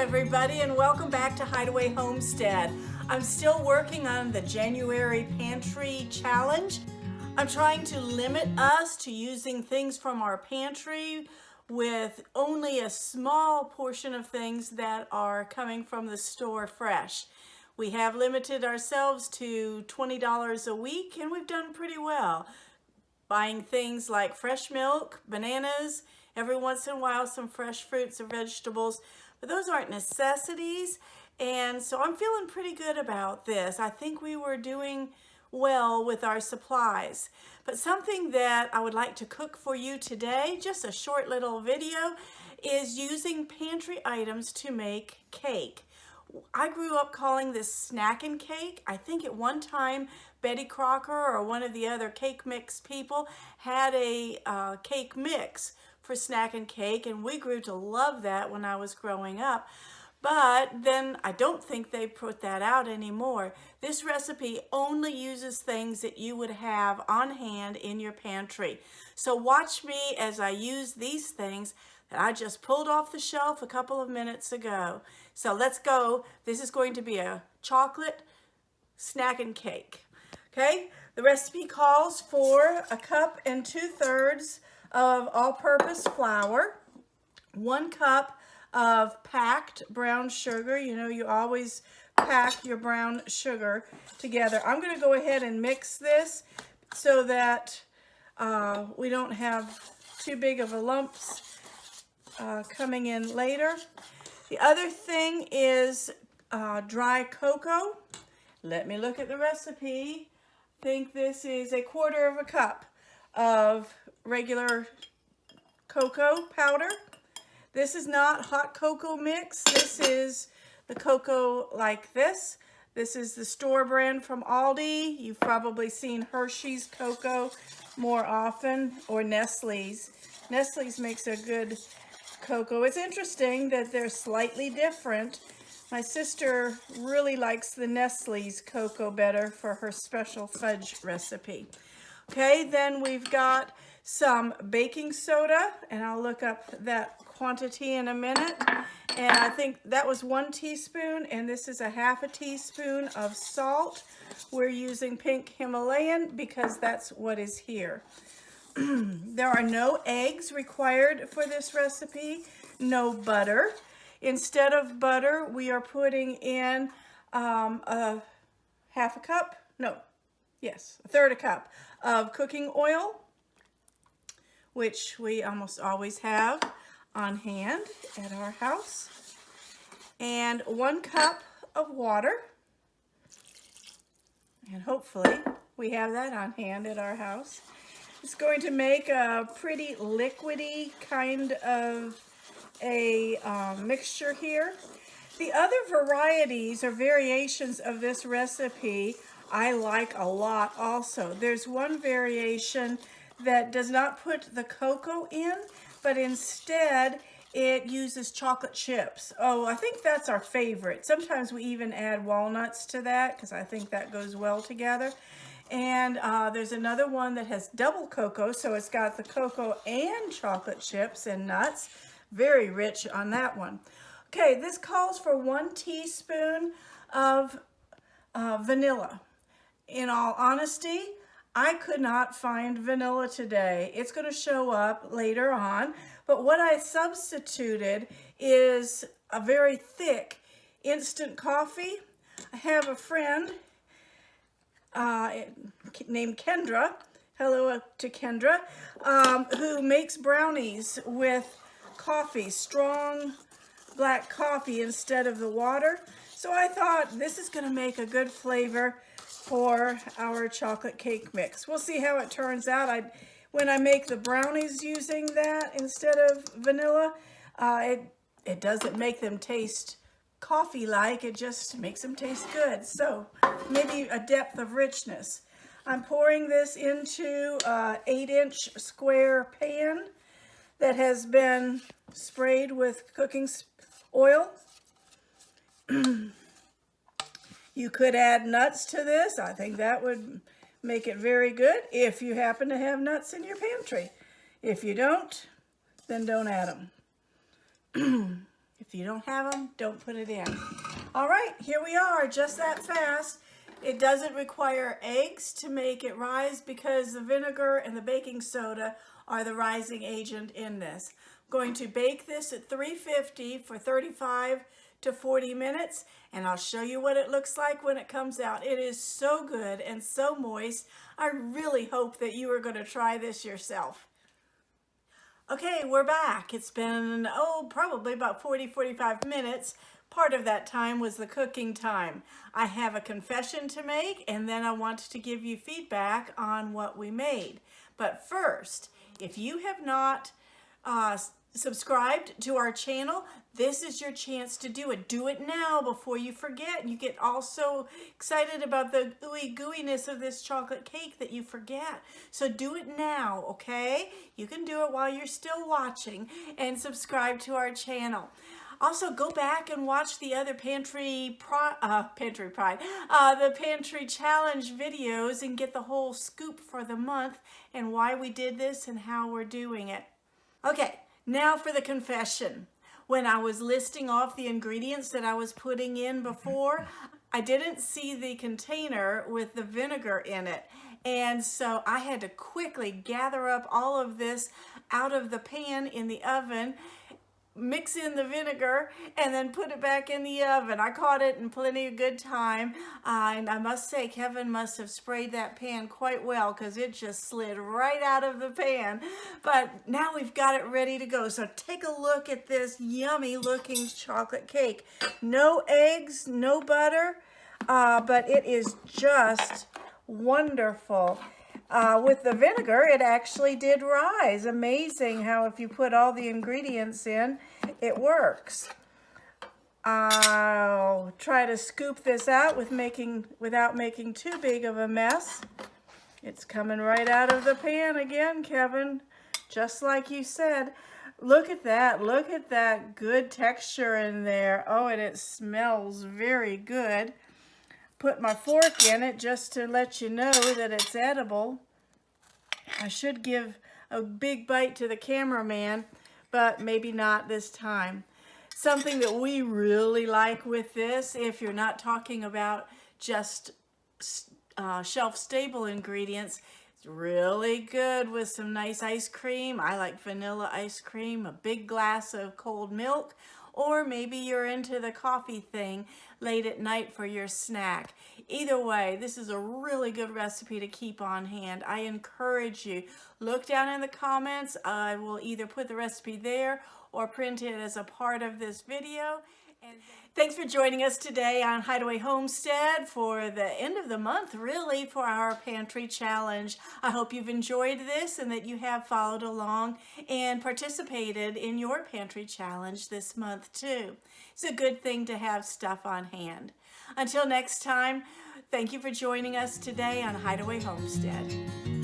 everybody, and welcome back to Hideaway Homestead. I'm still working on the January Pantry Challenge. I'm trying to limit us to using things from our pantry with only a small portion of things that are coming from the store fresh. We have limited ourselves to $20 a week, and we've done pretty well. Buying things like fresh milk, bananas, every once in a while some fresh fruits or vegetables, but those aren't necessities, and so I'm feeling pretty good about this. I think we were doing well with our supplies. But something that I would like to cook for you today, just a short little video, is using pantry items to make cake. I grew up calling this snackin' cake. I think at one time Betty Crocker or one of the other cake mix people had a cake mix for snackin' cake, and we grew to love that when I was growing up. But then I don't think they put that out anymore. This recipe only uses things that you would have on hand in your pantry. So watch me as I use these things that I just pulled off the shelf a couple of minutes ago. So let's go. This is going to be a chocolate snackin' cake. Okay, the recipe calls for 1 2/3 cups of all-purpose flour, 1 cup of packed brown sugar. You know, you always pack your brown sugar together. I'm going to go ahead and mix this so that we don't have too big of a lumps coming in later. The other thing is dry cocoa. Let me look at the recipe. I think this is 1/4 cup of regular cocoa powder. This is not hot cocoa mix. This is the cocoa like this. This is the store brand from Aldi. You've probably seen Hershey's cocoa more often, or Nestle's. Nestle's makes a good cocoa. It's interesting that they're slightly different. My sister really likes the Nestle's cocoa better for her special fudge recipe. Okay, then we've got some baking soda, and I'll look up that quantity in a minute. And I think that was 1 teaspoon, and this is 1/2 teaspoon of salt. We're using pink Himalayan because that's what is here. There are no eggs required for this recipe, no butter. Instead of butter, we are putting in a 1/2 cup, no, yes, 1/3 cup of cooking oil, which we almost always have on hand at our house, and 1 cup of water, and hopefully we have that on hand at our house. It's going to make a pretty liquidy kind of a mixture here. The other varieties or variations of this recipe I like a lot also. There's one variation that does not put the cocoa in, but instead it uses chocolate chips. Oh, I think that's our favorite. Sometimes we even add walnuts to that because I think that goes well together. And there's another one that has double cocoa, so it's got the cocoa and chocolate chips and nuts. Very rich on that one. Okay, this calls for 1 teaspoon of vanilla. In all honesty, I could not find vanilla today. It's going to show up later on, but what I substituted is a very thick instant coffee. I have a friend named Kendra, hello to Kendra, who makes brownies with coffee, strong black coffee instead of the water. So I thought this is going to make a good flavor for our chocolate cake mix. We'll see how it turns out. When I make the brownies using that instead of vanilla, it doesn't make them taste coffee-like, it just makes them taste good. So maybe a depth of richness. I'm pouring this into an 8-inch square pan that has been sprayed with cooking oil. You could add nuts to this. I think that would make it very good if you happen to have nuts in your pantry. If you don't, then don't add them. If you don't have them, don't put it in. All right, here we are, just that fast. It doesn't require eggs to make it rise because the vinegar and the baking soda are the rising agent in this. I'm going to bake this at 350 for 35 to 40 minutes, and I'll show you what it looks like when it comes out. It is so good and so moist. I really hope that you are going to try this yourself. Okay, we're back. It's been, probably about 40-45 minutes. Part of that time was the cooking time. I have a confession to make, and then I want to give you feedback on what we made. But first, if you have not subscribed to our channel, this is your chance to do it. Do it now before you forget. You get all so excited about the ooey gooiness of this chocolate cake that you forget. So do it now, okay? You can do it while you're still watching, and subscribe to our channel. Also, go back and watch the other Pantry Challenge videos and get the whole scoop for the month and why we did this and how we're doing it. Okay, now for the confession. When I was listing off the ingredients that I was putting in before, I didn't see the container with the vinegar in it. And so I had to quickly gather up all of this out of the pan in the oven, mix in the vinegar, and then put it back in the oven. I caught it in plenty of good time, and I must say Kevin must have sprayed that pan quite well because it just slid right out of the pan. But now we've got it ready to go. So take a look at this yummy looking chocolate cake. No eggs, no butter, but it is just wonderful. With the vinegar, it actually did rise. Amazing how if you put all the ingredients in, it works. I'll try to scoop this out without making too big of a mess. It's coming right out of the pan again, Kevin, just like you said. Look at that. Look at that good texture in there. Oh, and it smells very good. Put my fork in it just to let you know that it's edible. I should give a big bite to the cameraman, but maybe not this time. Something that we really like with this, if you're not talking about just shelf-stable ingredients, it's really good with some nice ice cream. I like vanilla ice cream, a big glass of cold milk, or maybe you're into the coffee thing late at night for your snack. Either way, this is a really good recipe to keep on hand. I encourage you, look down in the comments. I will either put the recipe there or print it as a part of this video. And thanks for joining us today on Hideaway Homestead for the end of the month, really, for our Pantry Challenge. I hope you've enjoyed this and that you have followed along and participated in your Pantry Challenge this month, too. It's a good thing to have stuff on hand. Until next time, thank you for joining us today on Hideaway Homestead.